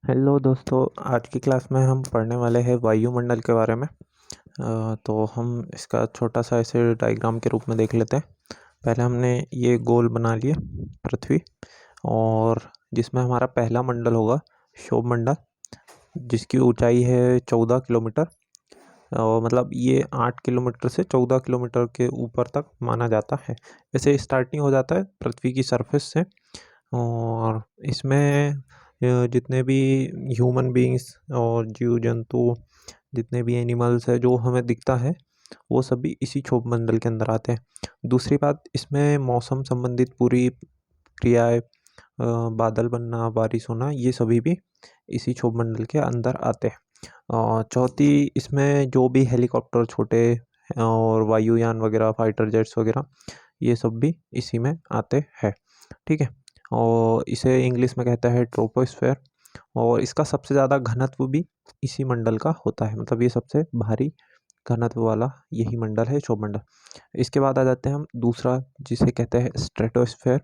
Hello दोस्तों, आज की क्लास में हम पढ़ने वाले हैं वायुमंडल के बारे में। तो हम इसका छोटा सा ऐसे डायग्राम के रूप में देख लेते हैं। पहले हमने ये गोल बना लिए पृथ्वी, और जिसमें हमारा पहला मंडल होगा क्षोभ मंडल, जिसकी ऊंचाई है 14 किलोमीटर। और मतलब ये 8 किलोमीटर से 14 किलोमीटर के ऊपर तक माना जाता है। वैसे स्टार्टिंग हो जाता है पृथ्वी की सरफेस से, और इसमें जितने भी ह्यूमन बीइंग्स और जीव जंतु, जितने भी एनिमल्स है जो हमें दिखता है, वो सभी इसी क्षोभ मंडल के अंदर आते हैं। दूसरी बात, इसमें मौसम संबंधित पूरी क्रियाएं, बादल बनना, बारिश होना, ये सभी भी इसी क्षोभ मंडल के अंदर आते हैं। चौथी, इसमें जो भी हेलीकॉप्टर छोटे और वायुयान वगैरह, फाइटर जेट्स वगैरह, ये सब भी इसी में आते हैं। ठीक है। और इसे इंग्लिश में कहता है ट्रोपोस्फेयर, और इसका सबसे ज़्यादा घनत्व भी इसी मंडल का होता है। मतलब ये सबसे भारी घनत्व वाला यही मंडल है, क्षोभ मंडल। इसके बाद आ जाते हैं हम दूसरा, जिसे कहते हैं स्ट्रेटोस्फेयर,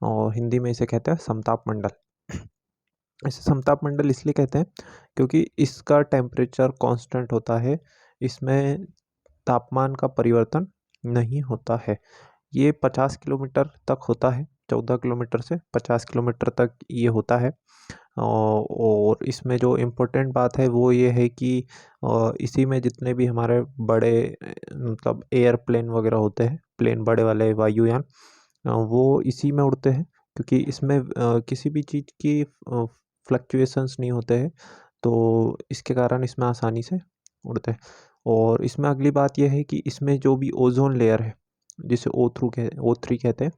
और हिंदी में इसे कहते हैं समताप मंडल। इसे समताप मंडल इसलिए कहते हैं क्योंकि इसका टेम्परेचर कांस्टेंट होता है, इसमें तापमान का परिवर्तन नहीं होता है। ये 50 किलोमीटर तक होता है, 14 किलोमीटर से 50 किलोमीटर तक ये होता है। और इसमें जो इम्पोर्टेंट बात है वो ये है कि इसी में जितने भी हमारे बड़े मतलब एयरप्लेन वगैरह होते हैं, प्लेन बड़े वाले वायुयान, वो इसी में उड़ते हैं, क्योंकि इसमें किसी भी चीज़ की फ्लक्चुएशंस नहीं होते हैं, तो इसके कारण इसमें आसानी से उड़ते हैं। और इसमें अगली बात यह है कि इसमें जो भी ओजोन लेयर है, जिसे O3 कहते हैं,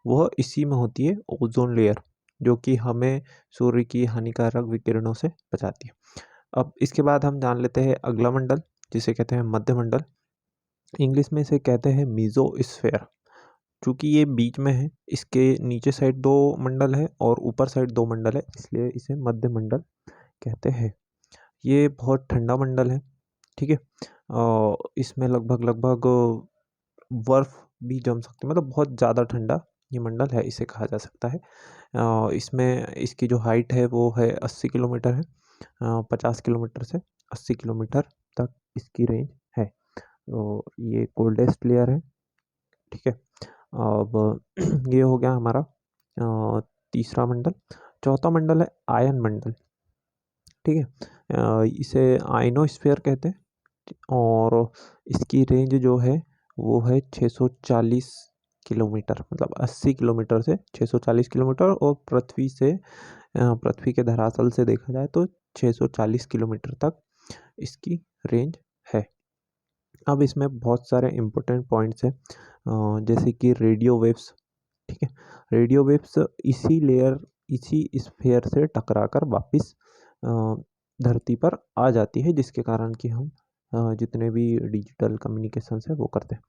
वह इसी में होती है, ओजोन लेयर, जो कि हमें सूर्य की हानिकारक विकिरणों से बचाती है। अब इसके बाद हम जान लेते हैं अगला मंडल, जिसे कहते हैं मध्य मंडल। इंग्लिश में इसे कहते हैं मीजोस्फेयर। चूँकि ये बीच में है, इसके नीचे साइड 2 मंडल है और ऊपर साइड 2 मंडल है, इसलिए इसे मध्य मंडल कहते हैं। ये बहुत ठंडा मंडल है। ठीक है। इसमें लगभग लगभग बर्फ भी जम सकती है, मतलब बहुत ज़्यादा ठंडा ये मंडल है, इसे कहा जा सकता है। इसमें इसकी जो हाइट है वो है 80 किलोमीटर है। 50 किलोमीटर से 80 किलोमीटर तक इसकी रेंज है। तो ये कोल्डेस्ट लेयर है। ठीक है। अब ये हो गया हमारा तीसरा मंडल। चौथा मंडल है आयन मंडल। ठीक है। इसे आयनोस्फीयर कहते हैं, और इसकी रेंज जो है वो है 640 किलोमीटर, मतलब 80 किलोमीटर से 640 किलोमीटर, और पृथ्वी के धरातल से देखा जाए तो 640 किलोमीटर तक इसकी रेंज है। अब इसमें बहुत सारे इम्पोर्टेंट पॉइंट्स हैं, जैसे कि रेडियो वेव्स। ठीक है। रेडियो वेव्स इसी स्फीयर से टकराकर वापस धरती पर आ जाती है, जिसके कारण कि हम जितने भी डिजिटल कम्युनिकेशंस है वो करते हैं।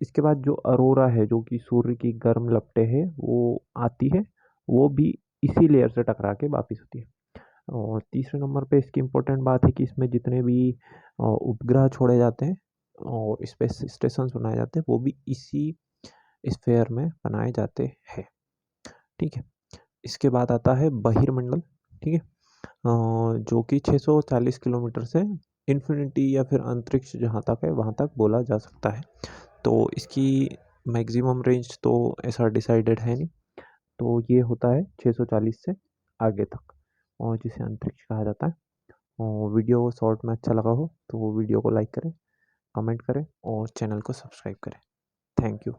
इसके बाद जो अरोरा है, जो कि सूर्य की गर्म लपटें है, वो आती है, वो भी इसी लेयर से टकरा के वापस होती है। और तीसरे नंबर पे इसकी इम्पोर्टेंट बात है कि इसमें जितने भी उपग्रह छोड़े जाते हैं और स्पेस स्टेशन बनाए जाते हैं, वो भी इसी स्फीयर में बनाए जाते हैं। ठीक है। इसके बाद आता है बहिर्मंडल। ठीक है। जो कि 640 किलोमीटर से इन्फिनिटी या फिर अंतरिक्ष जहाँ तक है वहाँ तक बोला जा सकता है। तो इसकी मैक्सिमम रेंज तो ऐसा डिसाइडेड है नहीं, तो ये होता है 640 से आगे तक, और जिसे अंतरिक्ष कहा जाता है। और वीडियो शॉर्ट में अच्छा लगा हो तो वो वीडियो को लाइक करें, कमेंट करें और चैनल को सब्सक्राइब करें। Thank you.